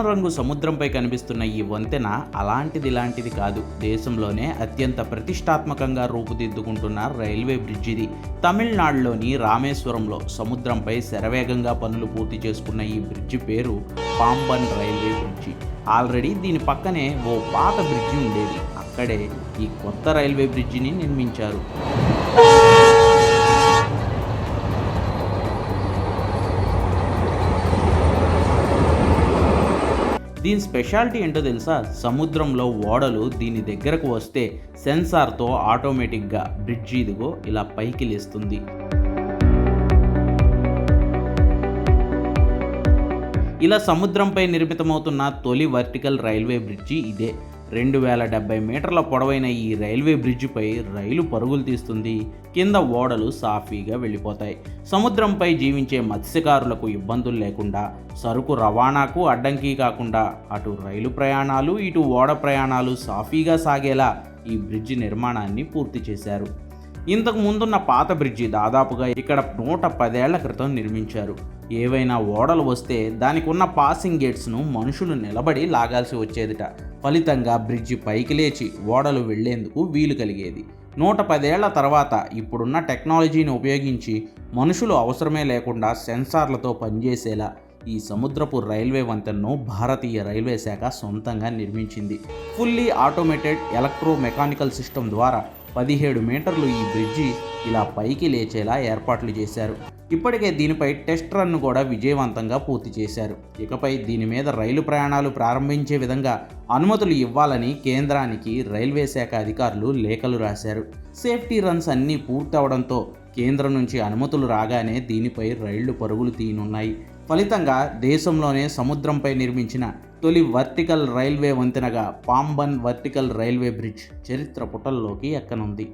నీలం రంగు సముద్రంపై కనిపిస్తున్న ఈ వంతెన ఇలాంటిది కాదు. దేశంలోనే అత్యంత ప్రతిష్టాత్మకంగా రూపుదిద్దుకుంటున్న రైల్వే బ్రిడ్జ్ ఇది. తమిళనాడులోని రామేశ్వరంలో సముద్రంపై శరవేగంగా పనులు పూర్తి చేసుకున్న ఈ బ్రిడ్జి పేరు పాంబన్ రైల్వే బ్రిడ్జి. ఆల్రెడీ దీని పక్కనే ఓ పాత బ్రిడ్జి ఉండేది. అక్కడే ఈ కొత్త రైల్వే బ్రిడ్జిని నిర్మించారు. దీని స్పెషాలిటీ ఏంటో తెలుసా? సముద్రంలో ఓడలు దీని దగ్గరకు వస్తే సెన్సార్తో ఆటోమేటిక్గా బ్రిడ్జి ఇదిగో ఇలా పైకి లేస్తుంది. ఇలా సముద్రంపై నిర్మితమవుతున్న తొలి వర్టికల్ రైల్వే బ్రిడ్జి ఇదే. 2070 మీటర్ల పొడవైన ఈ రైల్వే బ్రిడ్జిపై రైలు పరుగులు తీస్తుంది. కింద ఓడలు సాఫీగా వెళ్ళిపోతాయి. సముద్రంపై జీవించే మత్స్యకారులకు ఇబ్బందులు లేకుండా, సరుకు రవాణాకు అడ్డంకి కాకుండా అటు రైలు ప్రయాణాలు ఇటు ఓడ ప్రయాణాలు సాఫీగా సాగేలా ఈ బ్రిడ్జి నిర్మాణాన్ని పూర్తి చేశారు. ఇంతకు ముందున్న పాత బ్రిడ్జి దాదాపుగా ఇక్కడ 110 ఏళ్ల క్రితం నిర్మించారు. ఏవైనా ఓడలు వస్తే దానికి ఉన్న పాసింగ్ గేట్స్ను మనుషులు నిలబడి లాగాల్సి వచ్చేదిట. ఫలితంగా బ్రిడ్జి పైకి లేచి ఓడలు వెళ్లేందుకు వీలు కలిగేది. 110 ఏళ్ల తర్వాత ఇప్పుడున్న టెక్నాలజీని ఉపయోగించి మనుషులు అవసరమే లేకుండా సెన్సార్లతో పనిచేసేలా ఈ సముద్రపు రైల్వే వంతెనను భారతీయ రైల్వే శాఖ సొంతంగా నిర్మించింది. Fully automated electro mechanical system ద్వారా 17 మీటర్లు ఈ బ్రిడ్జి ఇలా పైకి లేచేలా ఏర్పాట్లు చేశారు. ఇప్పటికే దీనిపై టెస్ట్ రన్ను కూడా విజయవంతంగా పూర్తి చేశారు. ఇకపై దీని మీద రైలు ప్రయాణాలు ప్రారంభించే విధంగా అనుమతులు ఇవ్వాలని కేంద్రానికి రైల్వే శాఖ అధికారులు లేఖలు రాశారు. సేఫ్టీ రన్స్ అన్నీ పూర్తవడంతో కేంద్రం నుంచి అనుమతులు రాగానే దీనిపై రైళ్లు పరుగులు తీయనున్నాయి. ఫలితంగా దేశంలోనే సముద్రంపై నిర్మించిన తొలి వర్టికల్ రైల్వే వంతెనగా పాంబన్ వర్టికల్ రైల్వే బ్రిడ్జ్ చరిత్ర పుటల్లోకి ఎక్కనుంది.